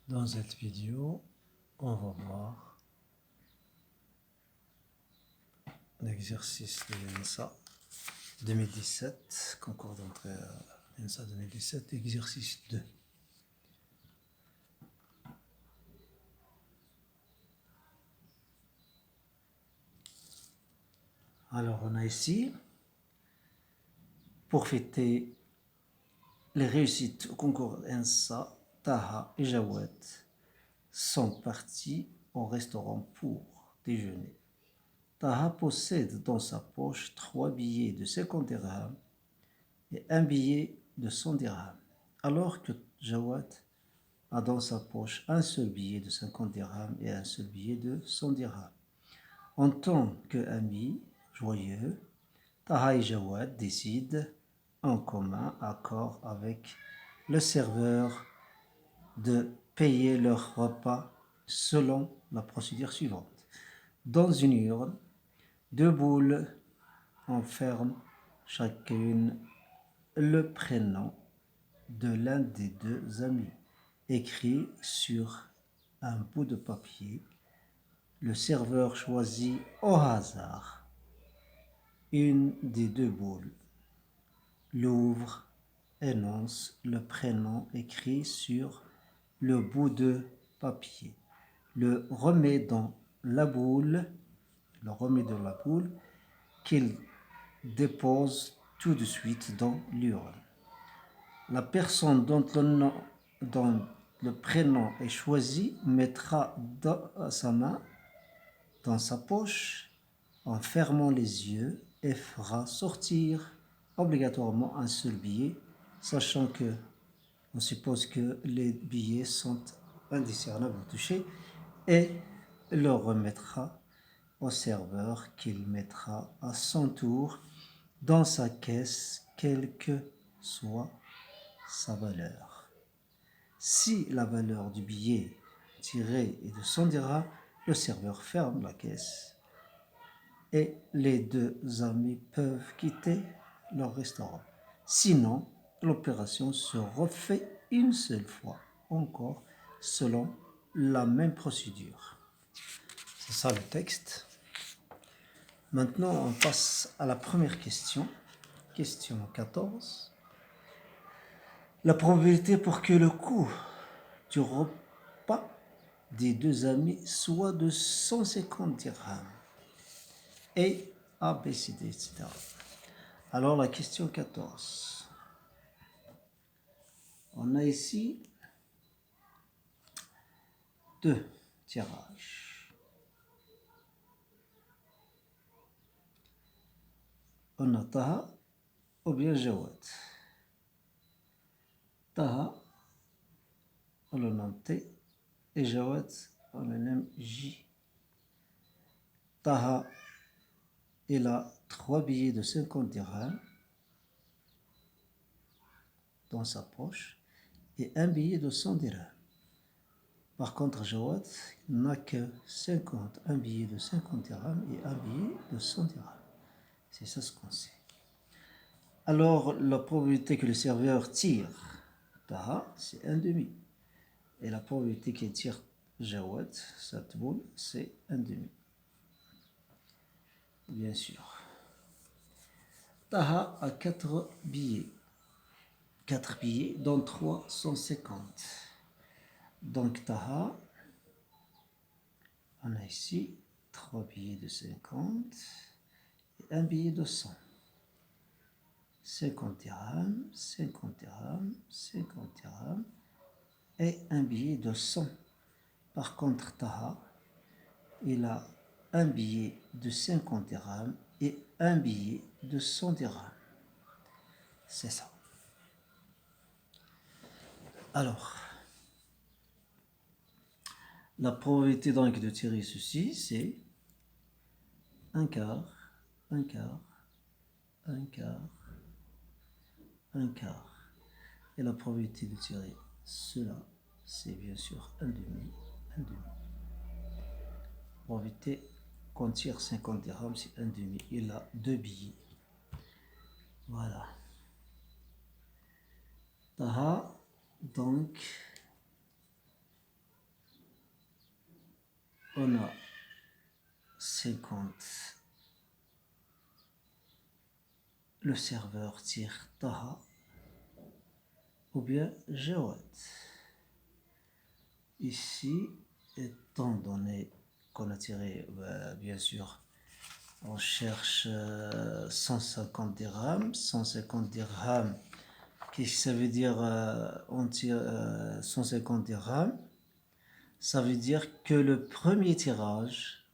Dans cette vidéo, on va voir l'exercice de l'ENSA 2017, concours d'entrée à l'ENSA 2017, exercice 2. Alors, on a ici, pour fêter les réussites au concours ENSA, Taha et Jawad sont partis au restaurant pour déjeuner. Taha possède dans sa poche 3 billets de 50 dirhams et un billet de 100 dirhams, alors que Jawad a dans sa poche un seul billet de 50 dirhams et un seul billet de 100 dirhams. En tant qu'amis joyeux, Taha et Jawad décident en commun accord avec le serveur de payer leur repas selon la procédure suivante. Dans une urne, 2 boules enferment chacune le prénom de l'un des 2 amis, écrit sur un bout de papier. Le serveur choisit au hasard une des 2 boules, l'ouvre, énonce le prénom écrit sur le bout de papier, le remet dans la boule, qu'il dépose tout de suite dans l'urne. La personne dont le prénom est choisi mettra sa main dans sa poche en fermant les yeux et fera sortir obligatoirement un seul billet, sachant que on suppose que les billets sont indiscernables au toucher, et le remettra au serveur qu'il mettra à son tour dans sa caisse, quelle que soit sa valeur. Si la valeur du billet tiré est de 100 dirhams, le serveur ferme la caisse et les 2 amis peuvent quitter leur restaurant. Sinon, l'opération se refait une seule fois encore selon la même procédure. C'est ça le texte. Maintenant, on passe à la première question. Question 14. La probabilité pour que le coût du repas des 2 amis soit de 150 dirhams. Et A, B, C, D, etc. Alors la question 14. On a ici 2 tirages. On a Taha ou bien Jawad. Taha, on le nomme T, et Jawad, on le nomme J. Taha, il a 3 billets de 50 dirhams dans sa poche et un billet de 100 dirhams. Par contre, Jawad n'a que un billet de 50 dirhams et un billet de 100 dirhams. C'est ça ce qu'on sait. Alors, la probabilité que le serveur tire Taha, c'est 1/2. Et la probabilité qu'il tire Jawad, cette boule, c'est 1/2. Bien sûr. Taha a 4 billets. 4 billets, dont 3 150. Donc Taha, on a ici 3 billets de 50 et un billet de 100. 50 dirhams, 50 dirhams, 50 dirhams et un billet de 100. Par contre, Taha, il a un billet de 50 dirhams et un billet de 100 dirhams. C'est ça. Alors, la probabilité donc de tirer ceci, c'est un quart, un quart, un quart, un quart. Et la probabilité de tirer cela, c'est bien sûr 1/2, 1/2. Probabilité qu'on tire 50 dirhams, c'est 1/2. Il a 2 billets. Voilà. Taha, donc, on a 50. Le serveur tire Taha ou bien Jawad. Ici, étant donné qu'on a tiré, bien sûr, on cherche 150 dirhams. 150 dirhams, qu'est-ce que ça veut dire? On tire 150 dirhams. Ça veut dire que le premier tirage,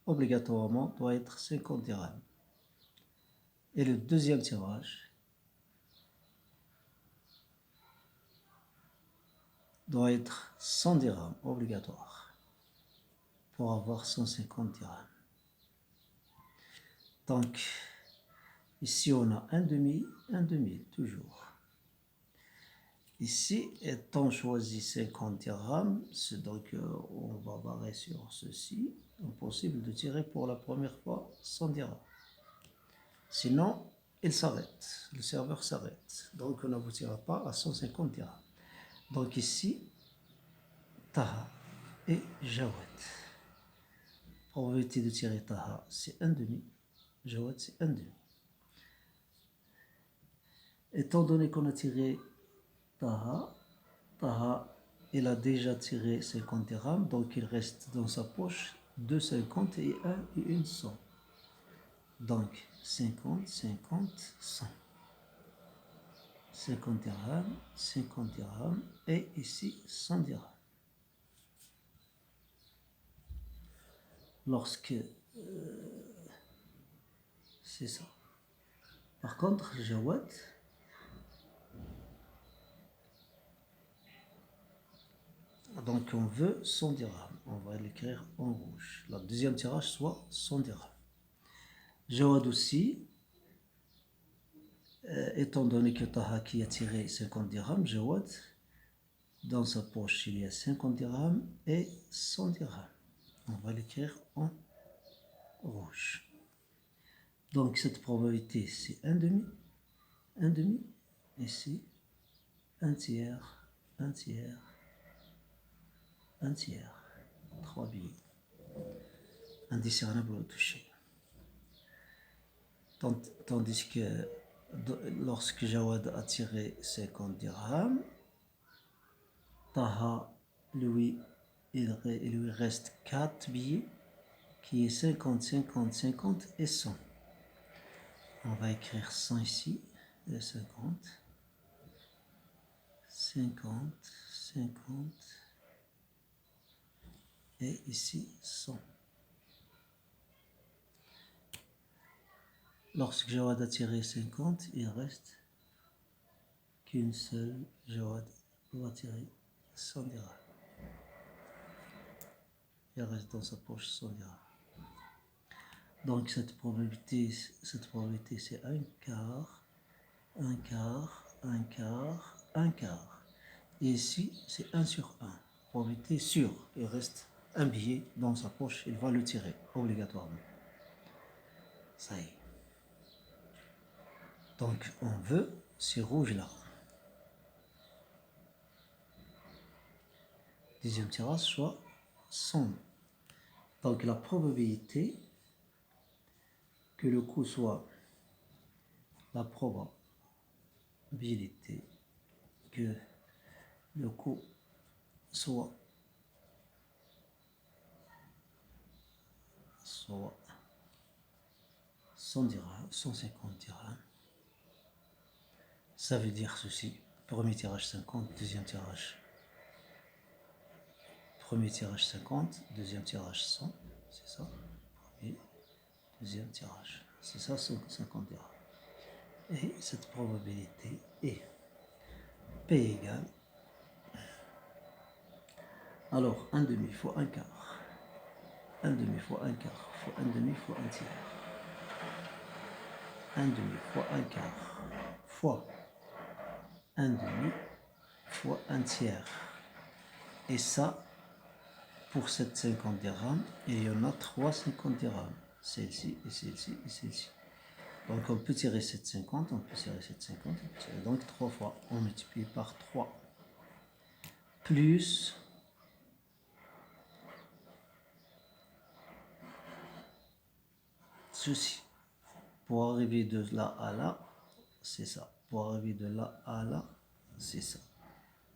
obligatoirement, doit être 50 dirhams. Et le deuxième tirage doit être 100 dirhams, obligatoire, pour avoir 150 dirhams. Donc, ici on a un demi, toujours. Ici, étant choisi 50 dirhams, c'est donc on va barrer sur ceci. Impossible de tirer pour la première fois 100 dirhams. Sinon, il s'arrête, le serveur s'arrête. Donc on n'aboutira pas à 150 dirhams. Donc ici, Taha et Jawad. Probabilité de tirer Taha, c'est un demi. Jawad, c'est un demi. Étant donné qu'on a tiré Taha, il a déjà tiré 50 dirhams, donc il reste dans sa poche 2,50 et 1 et une 100. Donc 50, 50, 100. 50 dirhams, 50 dirhams et ici 100 dirhams. Lorsque c'est ça. Par contre, Jawad, donc on veut 100 dirhams. On va l'écrire en rouge. Le deuxième tirage soit 100 dirhams. Jawad aussi, étant donné que Taha qui a tiré 50 dirhams, Jawad, dans sa poche il y a 50 dirhams et 100 dirhams. On va l'écrire en rouge. Donc cette probabilité c'est un demi, ici, un tiers, un tiers, un tiers, 3 billets, indiscernable au toucher. Tandis que lorsque Jawad a tiré 50 dirhams, Taha, lui, il lui reste 4 billets, qui est 50, 50, 50 et 100. On va écrire 100 ici, et 50, 50, 50, et ici 100. Lorsque Jawad a tiré 50, il reste qu'une seule. Jawad va tirer 100 dirhams. Il reste dans sa poche 100 dirhams. Donc cette probabilité c'est un quart, un quart, un quart, un quart. Et ici, c'est 1 sur 1. Probabilité sûre. Il reste un billet dans sa poche. Il va le tirer obligatoirement. Ça y est. Donc, on veut ces rouges-là. Deuxième tirage, soit 100. Donc, la probabilité que le coup soit la probabilité que le coup soit 100 dirhams, 150 dirhams. Ça veut dire ceci. Premier tirage 50, deuxième tirage. Premier tirage 50, deuxième tirage 100. C'est ça. Premier, deuxième tirage. C'est ça, 50 dirhams. Et cette probabilité est P égale. Alors, un demi fois un quart. Un demi fois un quart fois un demi fois un tiers. Un demi fois un quart fois un demi fois un tiers. Et ça, pour cette 50 dirhams, il y en a 3 50 dirhams. Celle-ci et celle-ci et celle-ci. Donc on peut tirer 750, on peut tirer 750, on peut tirer donc 3 fois. On multiplie par 3. Plus ceci. Pour arriver de là à là, c'est ça. Pour arriver de là à là, c'est ça.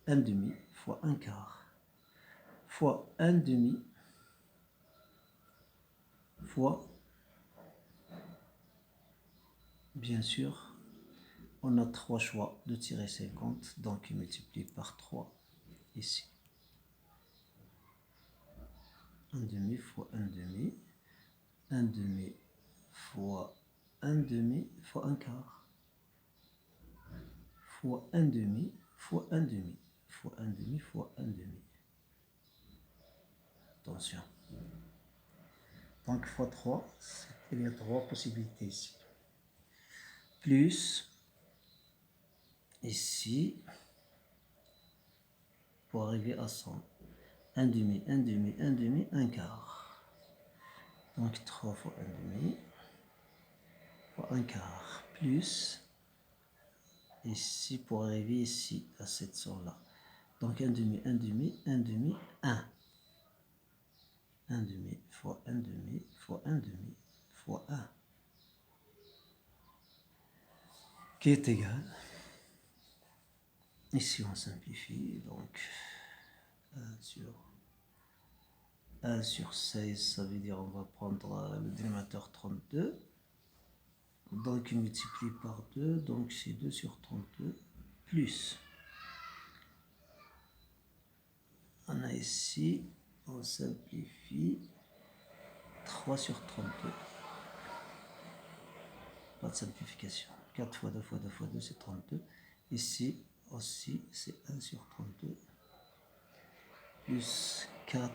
1 demi fois 1 quart fois 1 demi fois, bien sûr, on a 3 choix de tirer 50, donc il multiplie par 3 ici. 1 demi fois 1 demi, 1 demi fois 1 demi fois 1 quart, fois 1 demi fois 1 demi, fois 1 demi fois 1 demi. Attention. Donc fois 3, il y a 3 possibilités ici. Plus, ici, pour arriver à 100. 1 demi, 1 demi, 1 demi, 1 quart. Donc 3 fois 1 demi, fois 1 quart. Plus, ici, pour arriver ici, à cette somme-là. Donc 1 demi, 1 demi, 1 demi, 1. 1 demi fois 1 demi fois 1 demi fois 1. Qui est égal. Ici, on simplifie. Donc 1 sur 16, ça veut dire on va prendre le dénominateur 32. Donc il multiplie par 2, donc c'est 2 sur 32, plus. On a ici, on simplifie, 3 sur 32. Pas de simplification. 4 fois 2 fois 2 fois 2, c'est 32. Ici aussi, c'est 1 sur 32. Plus 4.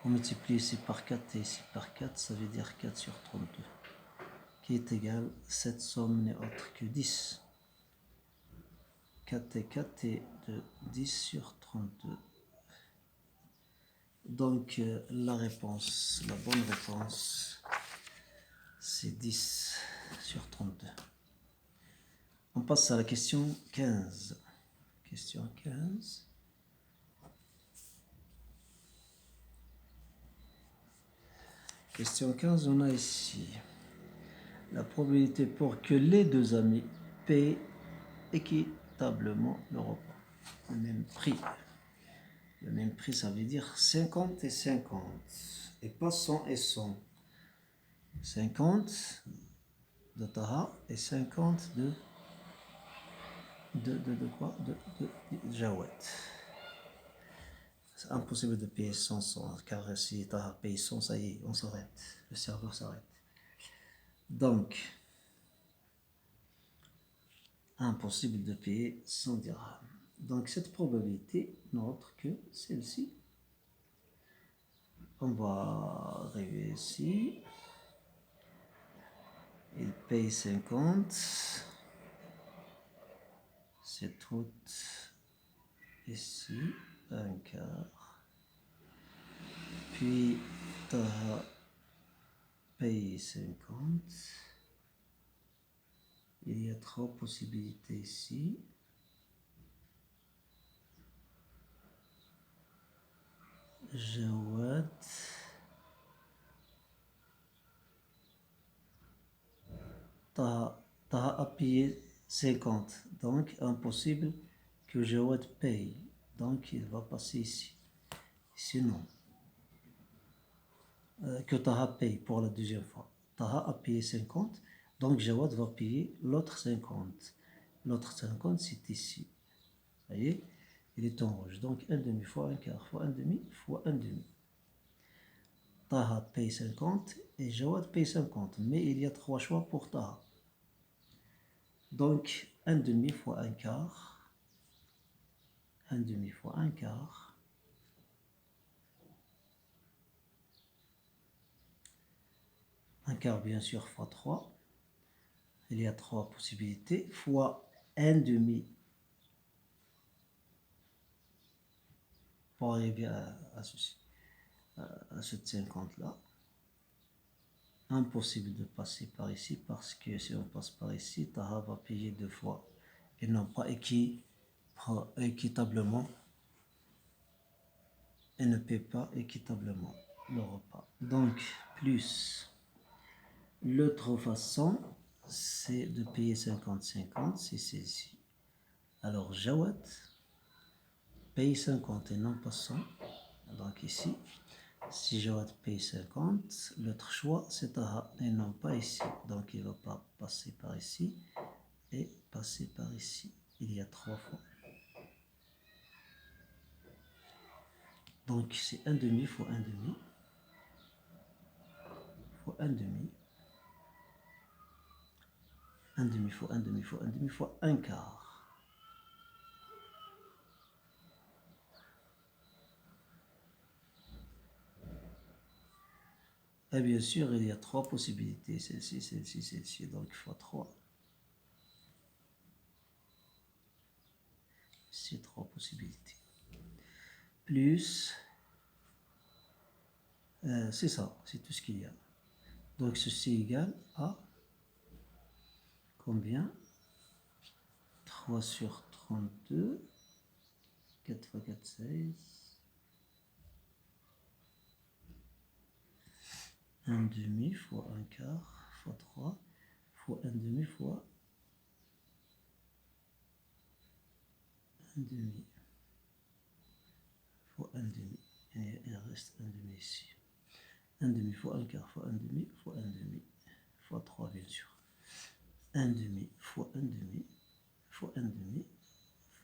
On multiplie ici par 4 et ici par 4, ça veut dire 4 sur 32. Qui est égal, cette somme n'est autre que 10. 4 et 4 est de 10 sur 32. Donc la bonne réponse, c'est 10 sur 32. On passe à la question 15. Question 15. Question 15, on a ici la probabilité pour que les deux amis paient équitablement le repas. Le même prix. Le même prix, ça veut dire 50 et 50. Et pas 100 et 100. 50 de Taha et 50 de quoi? De Jawed. C'est impossible de payer 100, car si Taha paye 100, ça y est, on s'arrête. Le serveur s'arrête. Donc, impossible de payer 100 dirhams. Donc, cette probabilité n'est autre que celle-ci. On va arriver ici. Il paye 50. Cette route ici, un quart. Puis, Taha paye 50. Il y a 3 possibilités ici. Jawad Taha a payé 50. Donc, impossible que Jawad paye. Donc, il va passer ici. Ici, non. Que Taha paye pour la deuxième fois. Taha a payé 50. Donc, Jawad va payer l'autre 50. L'autre 50, c'est ici. Vous voyez, il est en rouge. Donc, 1 demi fois 1 quart fois 1 demi fois 1 demi. Taha paye 50 et Jawad paye 50. Mais il y a 3 choix pour Taha. Donc, 1 demi fois 1 quart. 1 demi fois 1 quart. 1 quart, bien sûr, fois 3. Il y a 3 possibilités. Fois 1 demi. Pour arriver à cette 50-là. Impossible de passer par ici parce que si on passe par ici, Taha va payer 2 fois et non pas équitablement. Elle ne paie pas équitablement le repas. Donc, plus l'autre façon, c'est de payer 50-50, c'est celle-ci. Alors, Jawad paye 50 et non pas 100. Donc ici, si Jawad paye 50, l'autre choix, c'est Taha et non pas ici. Donc, il ne va pas passer par ici et passer par ici. Il y a 3 fois. Donc, c'est 1 demi fois 1 demi fois 1 demi. 1 demi fois 1 demi fois 1 demi fois 1 quart. Et bien sûr, il y a 3 possibilités. Celle-ci, celle-ci, celle-ci. Donc, fois 3. C'est 3 possibilités. Plus, c'est ça, c'est tout ce qu'il y a. Donc, ceci est égal à combien? 3 sur 32. 4 fois 4, 16. 1 demi fois 1 quart fois 3 fois 1 demi fois 1 demi fois 1 demi. Et il reste 1 demi ici. 1 demi fois 1 quart fois 1 demi fois 1 demi fois 3 bien sûr. 1 demi fois 1 demi fois 1 demi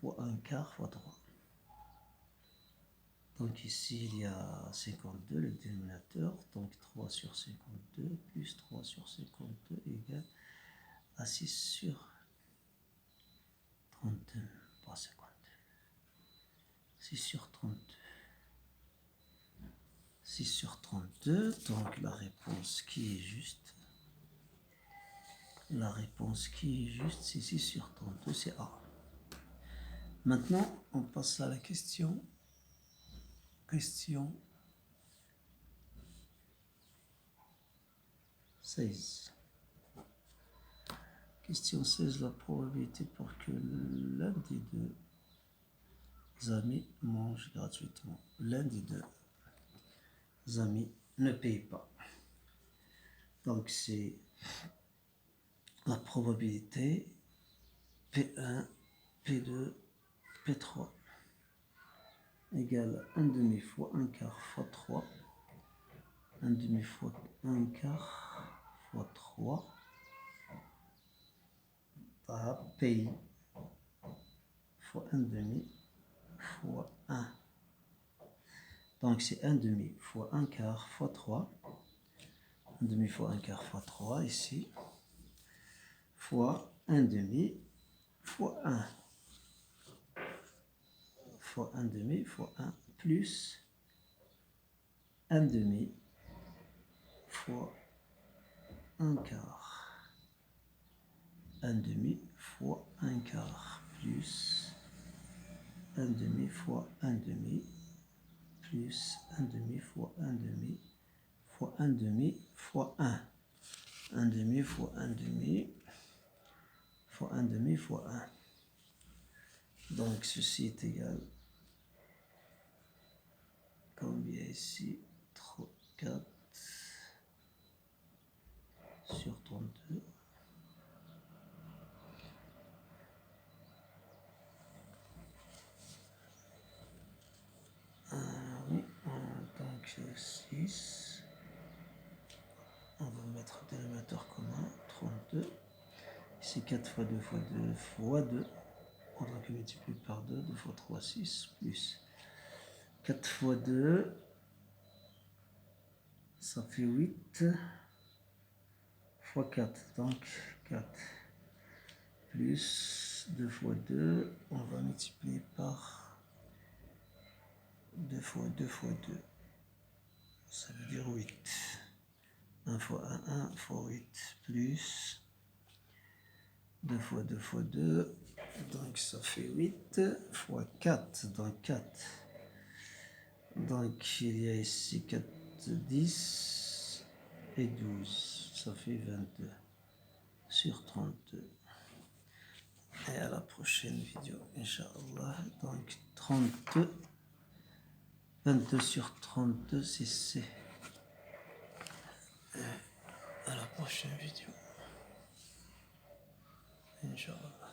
fois 1 quart fois 3. Donc ici il y a 52 le dénominateur, donc 3 sur 52 plus 3 sur 52 égale à 6 sur 32, pas 52. 6 sur 32. 6 sur 32, donc la réponse qui est juste. La réponse qui est juste, c'est 6 sur 32, c'est A. Maintenant, on passe à la question 16. Question 16, la probabilité pour que l'un des deux amis mange gratuitement. L'un des deux amis ne paye pas. Donc c'est la probabilité P1, P2, P3 égale 1 demi fois 1 quart fois 3. 1 demi fois 1 quart fois 3 à P fois 1 demi fois 1. Donc c'est 1 demi fois 1 quart fois 3. 1 demi fois 1 quart fois 3 ici. Fois 1 demi fois 1. Fois 1 demi fois 1 plus 1 demi fois 1 quart. 1 demi fois 1 quart plus 1 demi fois 1 demi plus 1 demi fois 1 demi fois 1 demi fois 1. 1 demi fois 1 demi fois 1 demi fois 1. Donc ceci est égal combien ici? 4 sur 32. Oui, donc 6. On va mettre le dénominateur commun, 32. Ici 4 fois 2 fois 2 fois 2. On va multiplier par 2, 2 fois 3, 6, plus 4 fois 2, ça fait 8 fois 4, donc 4. Plus 2 fois 2, on va multiplier par 2 fois 2 fois 2. Ça veut dire 8. 1 fois 1, 1 fois 8, plus 2 fois 2 fois 2, donc ça fait 8 fois 4, donc 4. Donc il y a ici 4, 10 et 12, ça fait 22 sur 32. Et à la prochaine vidéo, Inch'Allah. Donc 32, 22 sur 32, c'est C. prochaine vidéo. Inch'Allah.